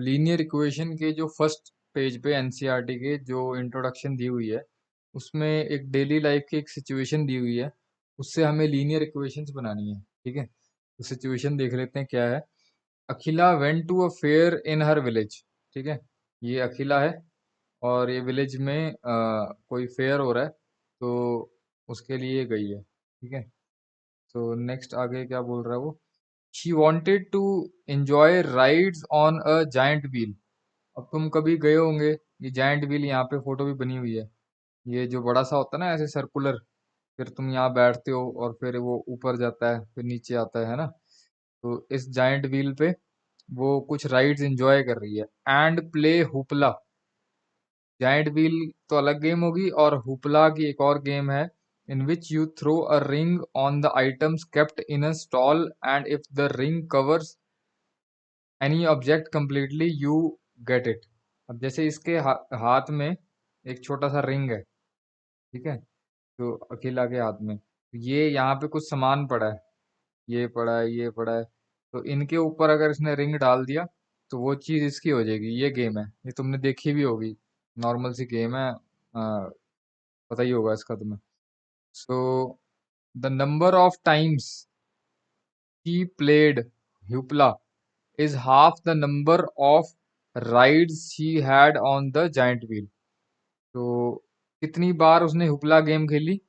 Linear equation के जो first page पे एनसीईआरटी के जो इंट्रोडक्शन दी हुई है उसमें एक डेली लाइफ की एक सिचुएशन दी हुई है, उससे हमें लीनियर इक्वेशंस बनानी है। ठीक है, तो सिचुएशन देख लेते हैं क्या है। Akhila went to a fair in her village. ठीक है, ये अखिला है और ये विलेज में कोई फेयर हो रहा है, तो उसके लिए गई है। ठीक है, तो नेक्स्ट आगे क्या बोल रहा है वो। She wanted to enjoy rides on a giant wheel. अब तुम कभी गए होंगे, ये जाइंट व्हील यहाँ पे फोटो भी बनी हुई है। ये जो बड़ा सा होता है ना ऐसे सर्कुलर, फिर तुम यहाँ बैठते हो और फिर वो ऊपर जाता है फिर नीचे आता है ना। तो इस जाइंट व्हील पे वो कुछ राइड्स एंजॉय कर रही है। And play hoopla. Giant wheel तो अलग गेम होगी और हुपला की एक और गेम है, in which you throw a ring on the items kept in a stall and if the ring covers any object completely you get it. अब जैसे इसके हाथ में एक छोटा सा रिंग है। ठीक है, तो अकेला के हाथ में ये यहाँ पे कुछ सामान पड़ा है, ये पड़ा है ये पड़ा है, तो इनके ऊपर अगर इसने रिंग डाल दिया तो वो चीज इसकी हो जाएगी। ये गेम है, ये तुमने देखी भी होगी, नॉर्मल सी गेम है, पता ही होगा इसका तुम्हें। So the number of times he played Hoopla is half the number of rides he had on the giant wheel. तो कितनी बार उसने हुपला गेम खेली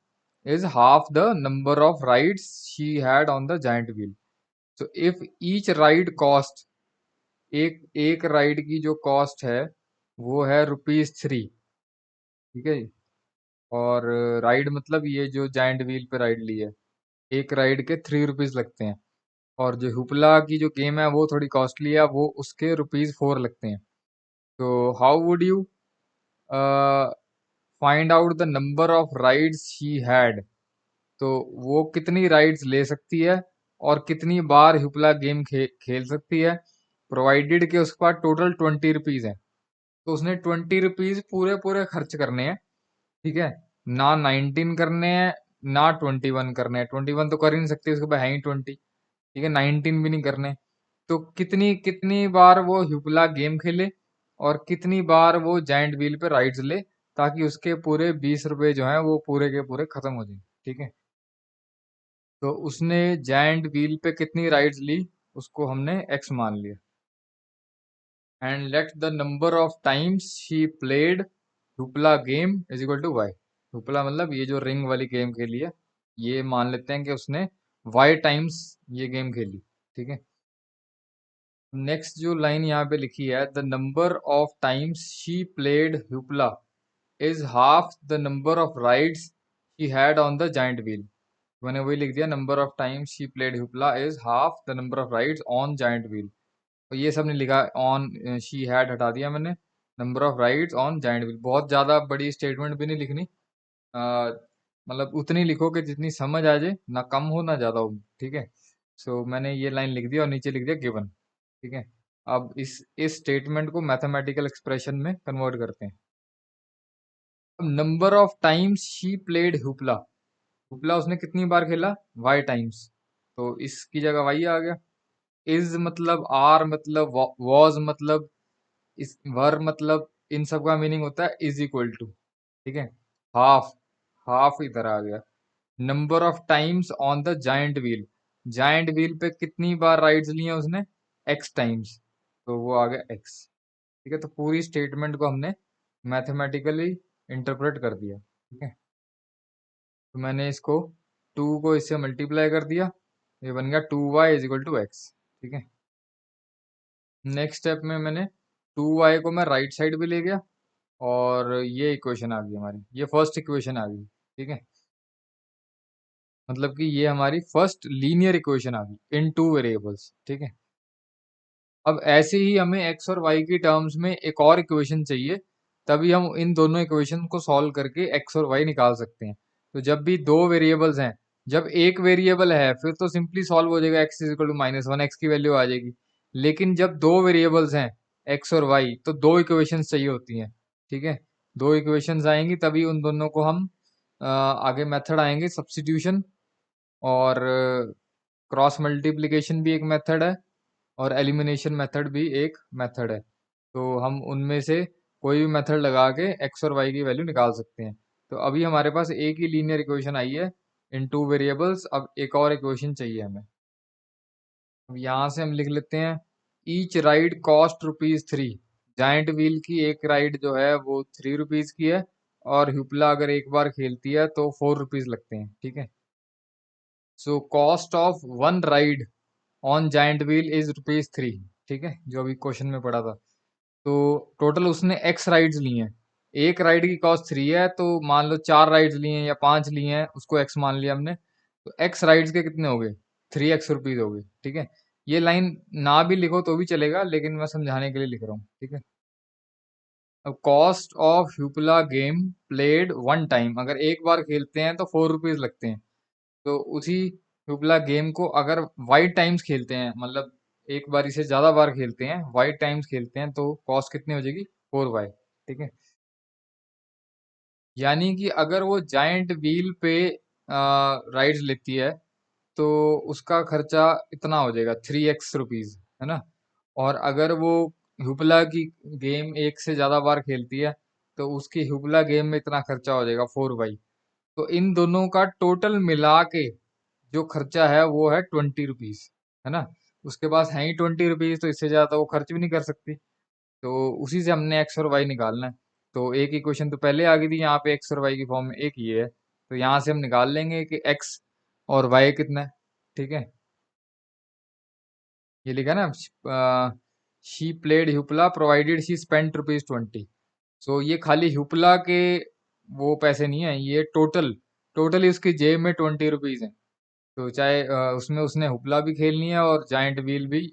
is half the number of rides she had on the giant wheel. So if each ride cost, एक एक ride की जो cost है वो है ₹3। ठीक है, और राइड मतलब ये जो जाइंट व्हील पे राइड ली है, एक राइड के ₹3 लगते हैं। और जो हुपला की जो गेम है वो थोड़ी कॉस्टली है, वो उसके ₹4 लगते हैं। तो how would you find out the number of rides she had. तो वो कितनी राइड्स ले सकती है और कितनी बार हुपला गेम खेल सकती है, प्रोवाइडेड के उसके पास टोटल ₹20 है। तो उसने ₹20 पूरे पूरे खर्च करने हैं। ठीक है, ना 19 करने हैं ना 21 करने हैं। 21 तो कर ही नहीं सकती, उसके पास है ही 20। ठीक है, 19 भी नहीं करने। तो कितनी कितनी बार वो हुपला गेम खेले और कितनी बार वो जाइंट व्हील पे राइड्स ले, ताकि उसके पूरे ₹20 जो हैं वो पूरे के पूरे खत्म हो जाए। ठीक है, तो उसने जाइंट व्हील पे कितनी राइड्स ली उसको हमने x मान लिया। And let the number of times she played hoopla game is equal to y। Hoopla मतलब ये जो रिंग वाली गेम खेली है, ये मान लेते हैं कि उसने y टाइम्स ये गेम खेली। ठीक है, नेक्स्ट जो लाइन यहाँ पे लिखी है, the number of times she played hoopla is half the number of rides she had on the giant wheel. मैंने वही लिख दिया, number of times she played hoopla is half the number of rides on giant wheel. तो ये सब नहीं लिखा, on she had हटा दिया मैंने, number of rides on giant wheel. बहुत ज़्यादा बड़ी स्टेटमेंट भी नहीं लिखनी, मतलब उतनी लिखो कि जितनी समझ आ जाए, ना कम हो ना ज़्यादा हो। ठीक है, सो मैंने ये लाइन लिख दी और नीचे लिख दिया गिवन। ठीक है, अब इस स्टेटमेंट को मैथमेटिकल एक्सप्रेशन में कन्वर्ट करते हैं। अब number of times she played hoopla, hoopla उसने कितनी बार खेला, y टाइम्स, तो इसकी जगह y आ गया। इज मतलब, आर मतलब, वॉज मतलब, इस वर मतलब, इन सब का मीनिंग होता है इज इक्वल टू। ठीक है, हाफ, हाफ इधर आ गया। Number of times on the giant wheel, giant wheel पे कितनी बार राइड्स ली हैं उसने, x टाइम्स, तो वो आ गया x। ठीक है, तो पूरी स्टेटमेंट को हमने मैथमेटिकली इंटरप्रेट कर दिया। ठीक है, तो मैंने इसको 2 को इससे मल्टीप्लाई कर दिया, ये बन गया 2y is equal to x। ठीक है, नेक्स्ट स्टेप में मैंने 2y को मैं राइट साइड भी ले गया और ये इक्वेशन आ गई हमारी, ये फर्स्ट इक्वेशन आ गई। ठीक है, मतलब कि ये हमारी फर्स्ट लीनियर इक्वेशन आ गई इन 2 वेरिएबल्स। ठीक है, अब ऐसे ही हमें x और y की टर्म्स में एक और इक्वेशन चाहिए, तभी हम इन दोनों इक्वेशन को सॉल्व करके x और y निकाल सकते हैं। तो जब भी दो वेरिएबल्स हैं, जब एक वेरिएबल है फिर तो सिंपली सॉल्व हो जाएगा, x is equal to -1, x की वैल्यू आ जाएगी। लेकिन जब दो वेरिएबल्स हैं x और y, तो दो इक्वेशंस चाहिए होती हैं। ठीक है, दो इक्वेशंस आएंगी तभी उन दोनों को हम आगे मेथड आएंगे सब्स्टिट्यूशन, और क्रॉस मल्टीप्लिकेशन भी एक मेथड है और एलिमिनेशन मेथड भी एक मेथड है। तो हम उनमें से कोई भी मेथड लगा के एक्स और वाई की वैल्यू निकाल सकते हैं। तो अभी हमारे पास एक ही लीनियर इक्वेशन आई है इन टू वेरिएबल्स। अब एक और इक्वेशन चाहिए हमें। अब यहाँ से हम लिख लेते हैं each ride cost rupees 3। Giant wheel की एक राइड जो है वो 3 रुपीज की है, और हुपला अगर एक बार खेलती है तो 4 रुपीज लगते हैं। ठीक है। So cost of one ride on giant wheel is rupees 3। ठीक है, जो अभी क्वेश्चन में पढ़ा था। तो टोटल उसने एक्स राइड्स ली हैं। एक राइड की कॉस्ट 3 है, तो मान लो 4 राइड्स ली हैं या 5 ली हैं, उसको एक्स मान लिया हमने। तो एक्स राइड्स के कितने हो गए? 3x रुपीज हो गए। ठीक है। ये लाइन ना भी लिखो तो भी चलेगा, लेकिन मैं समझाने के लिए लिख रहा हूँ। ठीक है। अब cost of hoopla game played one time, अगर एक बार खेलते हैं तो 4 रुपीज लगते हैं। तो उसी ह्यूपला गेम को अगर वाइड टाइम्स खेलते हैं, मतलब एक बारी से ज्यादा बार खेलते हैं, वाइड टाइम्स खेलते हैं, तो कॉस्ट कितनी हो जाएगी? 4y। ठीक है। यानी कि अगर वो जाइंट व्हील पे राइड्स लेती है तो उसका खर्चा इतना हो जाएगा 3x रुपीज, है ना। और अगर वो हुपला की गेम एक से ज्यादा बार खेलती है तो उसकी हुपला गेम में इतना खर्चा हो जाएगा 4y। तो इन दोनों का टोटल मिला के जो खर्चा है वो है 20 रुपीज, है ना। उसके पास है ही 20 रुपीज, तो इससे ज्यादा वो खर्च भी नहीं कर सकती। तो उसी से हमने एक्स और वाई निकालना है। तो एक इक्वेशन तो पहले आ गई थी यहाँ पे एक्स और वाई की फॉर्म में, एक ये है। तो यहाँ से हम निकाल लेंगे कि एक्स और वाई कितना है। ठीक है। ये लिखा ना, she played hoopla provided she spent rupees 20। सो ये खाली हुपला के वो पैसे नहीं है, ये टोटल टोटली उसकी जेब में 20 रुपीज है। तो चाहे उसमें उसने हुपला भी खेलनी है और जाइंट व्हील भी,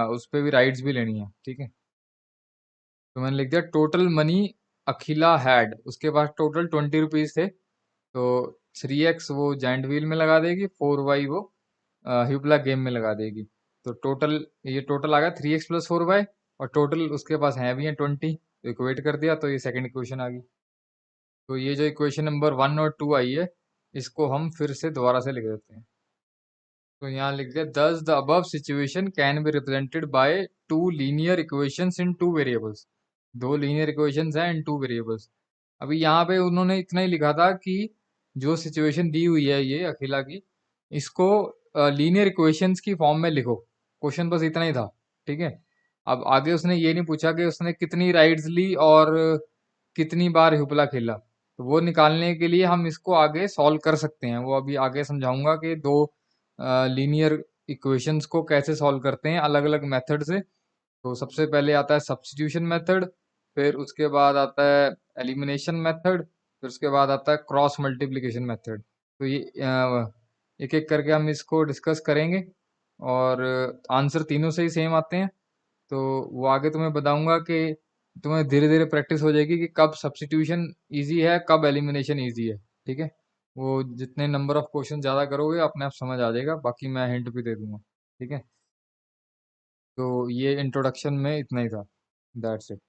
उस पे भी राइड्स भी लेनी है। ठीक है। तो मैंने लिख दिया टोटल मनी अखिला हैड, उसके पास टोटल 20 रुपीज थे। तो 3x वो जाइंट व्हील में लगा देगी, 4y वो ह्यूपला गेम में लगा देगी। तो टोटल, ये टोटल आ गया 3x + 4y, और टोटल उसके पास है भी है 20। तो इक्वेट कर दिया, तो ये सेकंड इक्वेशन आ गई। तो ये जो इक्वेशन नंबर 1 और 2 आई है, इसको हम फिर से दोबारा से लिख देते हैं। तो यहाँ लिख दिया दस the above situation can be represented by two linear equations in two variables. दो लीनियर इक्वेशंस हैं इन टू वेरिएबल्स। अभी यहाँ पे उन्होंने इतना ही लिखा था कि जो सिचुएशन दी हुई है ये अखिला की, इसको लीनियर इक्वेशंस की फॉर्म में लिखो। क्वेश्चन बस इतना ही था। ठीक है। अब आगे उसने ये नहीं पूछा कि उसने कितनी राइड्स ली और कितनी बार हुपला खेला। तो वो निकालने के लिए हम इसको आगे सॉल्व कर सकते हैं, वो अभी आगे समझाऊंगा कि दो लीनियर इक्वेशंस को कैसे सॉल्व करते हैं अलग अलग मेथड से। तो सबसे पहले आता है सब्स्टिट्यूशन मेथड, फिर उसके बाद आता है एलिमिनेशन मेथड, फिर उसके बाद आता है क्रॉस मल्टीप्लिकेशन मेथड। तो ये एक एक करके हम इसको डिस्कस करेंगे, और आंसर तीनों से ही सेम आते हैं। तो वो आगे तुम्हें बताऊंगा कि तुम्हें धीरे धीरे प्रैक्टिस हो जाएगी कि कब सब्स्टिट्यूशन इजी है, कब एलिमिनेशन इजी है। ठीक है। वो जितने नंबर ऑफ क्वेश्चन ज़्यादा करोगे अपने आप समझ आ जाएगा, बाकी मैं हिंट भी दे दूंगा। ठीक है। तो ये इंट्रोडक्शन में इतना ही था। That's it.